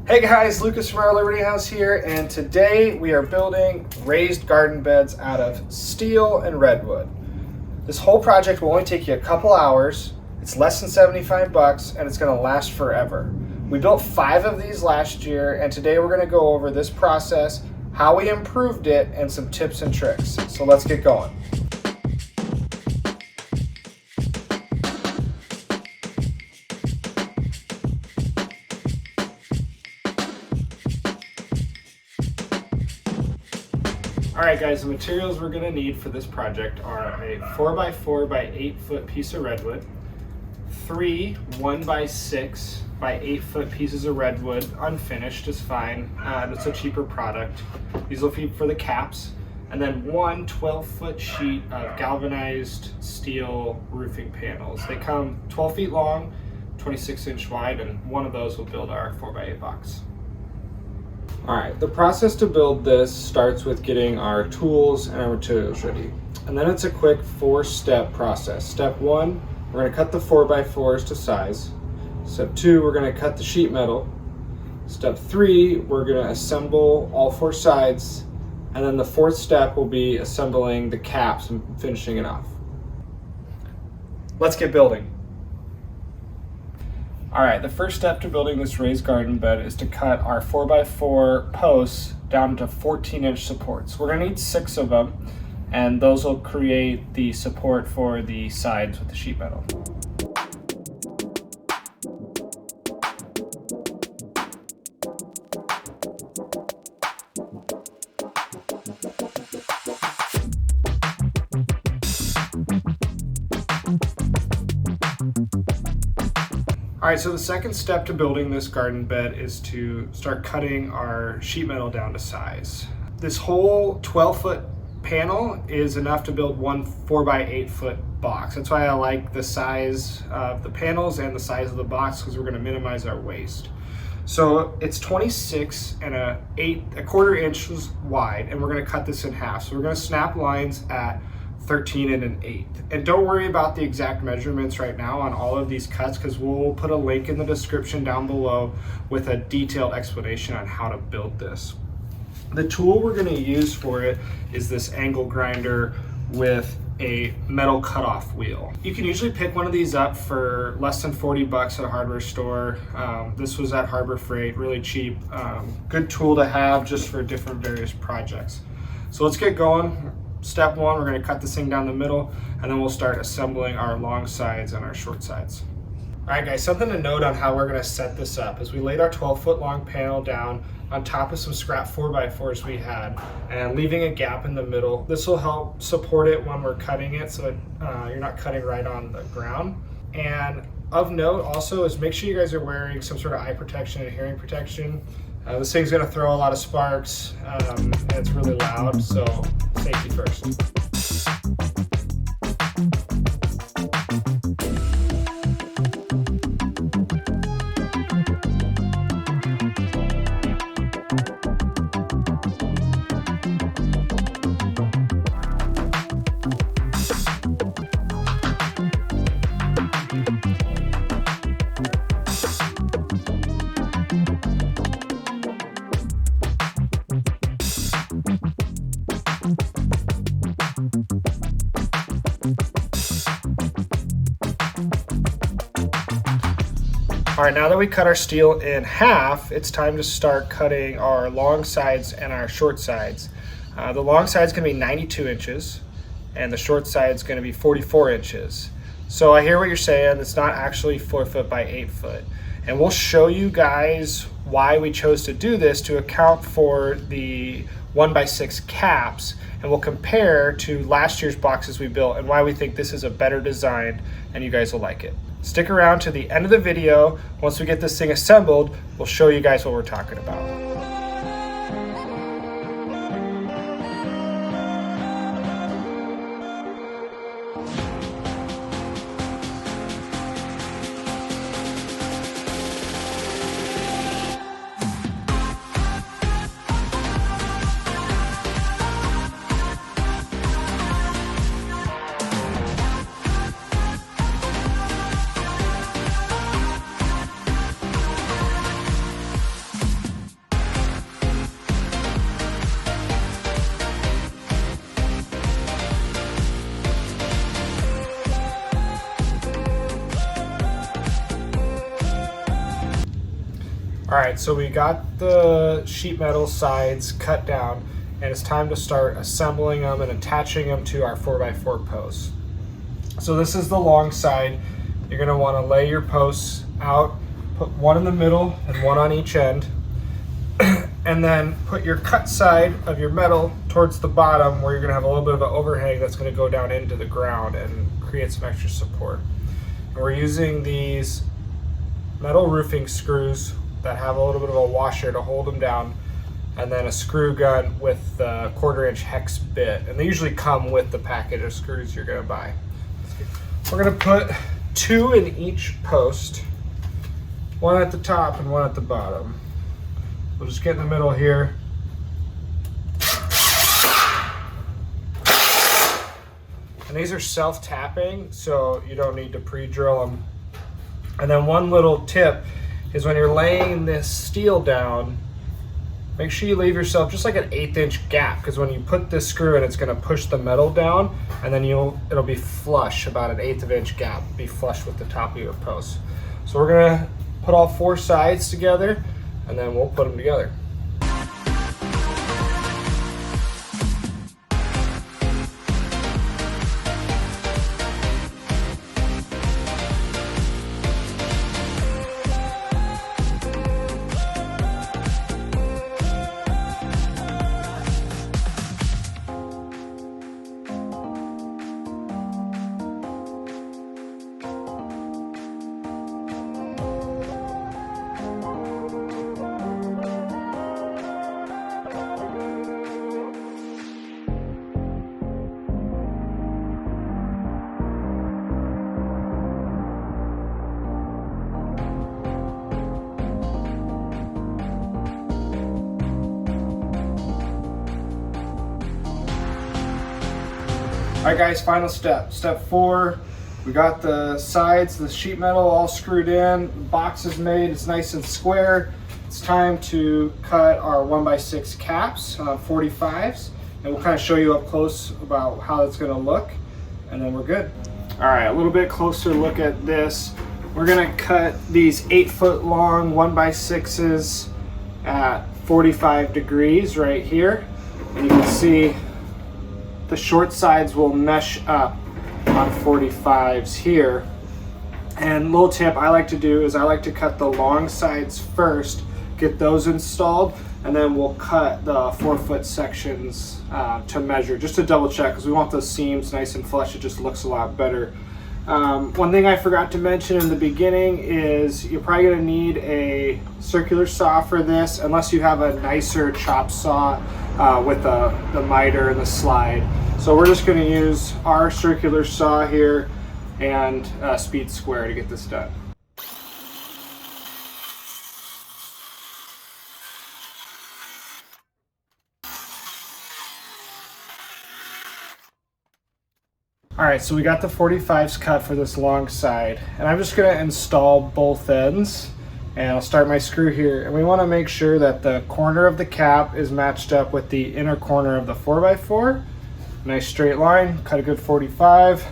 Hey guys, Lucas from our Liberty House here, and today we are building raised garden beds out of steel and redwood. This whole project will only take you a couple hours. It's less than 75 bucks and it's going to last forever. We built 5 of these last year, and today we're going to go over this process, how we improved it, and some tips and tricks. So let's get going. Alright guys, the materials we're going to need for this project are a 4x4 by 8 foot piece of redwood, 3 1x6 by 8 foot pieces of redwood, unfinished is fine, it's a cheaper product. These will be for the caps, and then 1 12-foot sheet of galvanized steel roofing panels. They come 12 feet long, 26 inch wide, and one of those will build our 4x8 box. Alright, the process to build this starts with getting our tools and our materials ready. And then it's a quick 4-step process. Step 1, we're going to cut the 4x4s to size. Step 2, we're going to cut the sheet metal. Step 3, we're going to assemble all 4 sides. And then the 4th step will be assembling the caps and finishing it off. Let's get building. Alright, the first step to building this raised garden bed is to cut our 4x4 posts down to 14-inch supports. We're going to need 6 of them, and those will create the support for the sides with the sheet metal. Alright, so the second step to building this garden bed is to start cutting our sheet metal down to size. This whole 12-foot panel is enough to build one 4x8 foot box. That's why I like the size of the panels and the size of the box, because we're going to minimize our waste. So it's 26 and a quarter inches wide, and we're going to cut this in half. So we're going to snap lines at 13 and 1/8. And don't worry about the exact measurements right now on all of these cuts, because we'll put a link in the description down below with a detailed explanation on how to build this. The tool we're going to use for it is this angle grinder with a metal cutoff wheel. You can usually pick one of these up for less than 40 bucks at a hardware store. This was at Harbor Freight, really cheap. Good tool to have just for different various projects. So let's get going. Step 1, we're going to cut this thing down the middle, and then we'll start assembling our long sides and our short sides. Alright guys, something to note on how we're going to set this up is we laid our 12-foot long panel down on top of some scrap 4x4s we had, and leaving a gap in the middle. This will help support it when we're cutting it, so you're not cutting right on the ground. And of note also is make sure you guys are wearing some sort of eye protection and hearing protection. This thing's going to throw a lot of sparks, and it's really loud, so safety first. All right, now that we cut our steel in half, it's time to start cutting our long sides and our short sides. The long side is going to be 92 inches, and the short side is going to be 44 inches. So I hear what you're saying. It's not actually 4 foot by 8 foot. And we'll show you guys why we chose to do this to account for the 1x6 caps, and we'll compare to last year's boxes we built and why we think this is a better design and you guys will like it. Stick around to the end of the video. Once we get this thing assembled, we'll show you guys what we're talking about. All right, so we got the sheet metal sides cut down, and it's time to start assembling them and attaching them to our 4x4 posts. So this is the long side. You're gonna wanna lay your posts out, put one in the middle and one on each end, and then put your cut side of your metal towards the bottom where you're gonna have a little bit of an overhang that's gonna go down into the ground and create some extra support. And we're using these metal roofing screws that have a little bit of a washer to hold them down, and then a screw gun with the 1/4-inch hex bit. And they usually come with the package of screws you're gonna buy. We're gonna put 2 in each post, one at the top and one at the bottom. We'll just get in the middle here. And these are self-tapping, so you don't need to pre-drill them. And then one little tip is when you're laying this steel down, make sure you leave yourself just like an 1/8 inch gap, because when you put this screw in, it's going to push the metal down, and then it'll be flush, about an 1/8 inch gap, be flush with the top of your post. So we're going to put all 4 sides together, and then we'll put them together. All right guys, final step. Step 4, we got the sides, the sheet metal all screwed in, the box is made, it's nice and square. It's time to cut our 1x6 caps, 45s, and we'll kind of show you up close about how it's gonna look, and then we're good. All right, a little bit closer look at this. We're gonna cut these 8-foot long 1x6s at 45 degrees right here, and you can see the short sides will mesh up on 45s here. And little tip I like to do is I like to cut the long sides first, get those installed, and then we'll cut the 4-foot sections to measure, just to double check, because we want those seams nice and flush. It just looks a lot better. One thing I forgot to mention in the beginning is you're probably going to need a circular saw for this, unless you have a nicer chop saw with the miter and the slide. So we're just going to use our circular saw here and speed square to get this done. All right, so we got the 45s cut for this long side, and I'm just going to install both ends, and I'll start my screw here. And we want to make sure that the corner of the cap is matched up with the inner corner of the 4x4. Nice straight line, cut a good 45.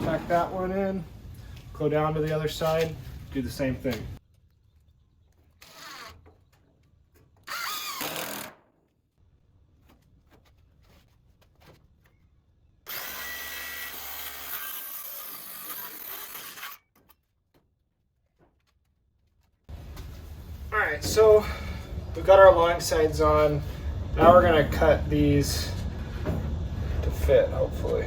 Tack that one in, go down to the other side, do the same thing. All right, so we've got our long sides on. Now we're gonna cut these to fit, hopefully.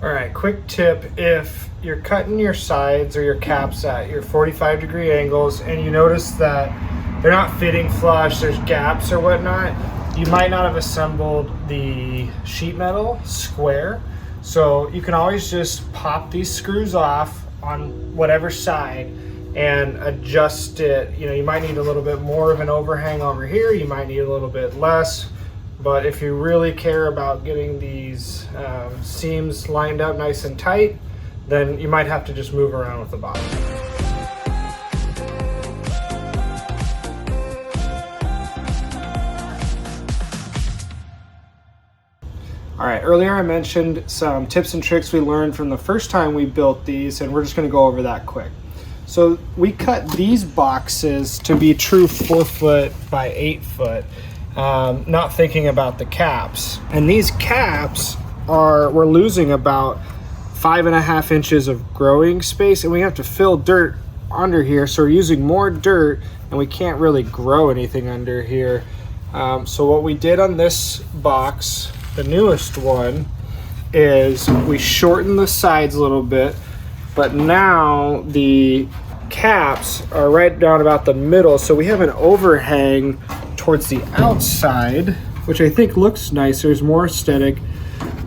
All right, quick tip, if you're cutting your sides or your caps at your 45-degree angles and you notice that they're not fitting flush, there's gaps or whatnot, you might not have assembled the sheet metal square. So you can always just pop these screws off on whatever side and adjust it. You know, you might need a little bit more of an overhang over here, you might need a little bit less, but if you really care about getting these seams lined up nice and tight, then you might have to just move around with the bottom. All right, earlier I mentioned some tips and tricks we learned from the first time we built these, and we're just gonna go over that quick. So we cut these boxes to be true 4 foot by 8 foot, not thinking about the caps. And these caps we're losing about 5.5 inches of growing space, and we have to fill dirt under here. So we're using more dirt and we can't really grow anything under here. So what we did on this box, the newest one, is we shortened the sides a little bit, but now the caps are right down about the middle, so we have an overhang towards the outside, which I think looks nicer, is more aesthetic.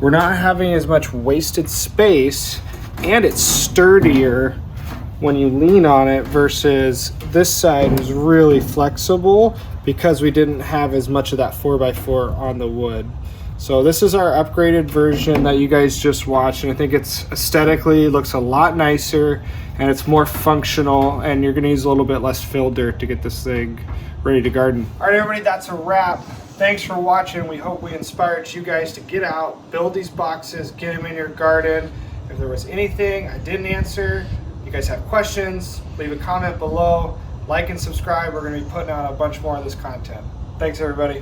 We're not having as much wasted space, and it's sturdier when you lean on it versus this side is really flexible because we didn't have as much of that 4x4 on the wood. So this is our upgraded version that you guys just watched, and I think it's aesthetically looks a lot nicer and it's more functional, and you're gonna use a little bit less fill dirt to get this thing ready to garden. All right, everybody, that's a wrap. Thanks for watching. We hope we inspired you guys to get out, build these boxes, get them in your garden. If there was anything I didn't answer, you guys have questions, leave a comment below, like and subscribe. We're gonna be putting out a bunch more of this content. Thanks, everybody.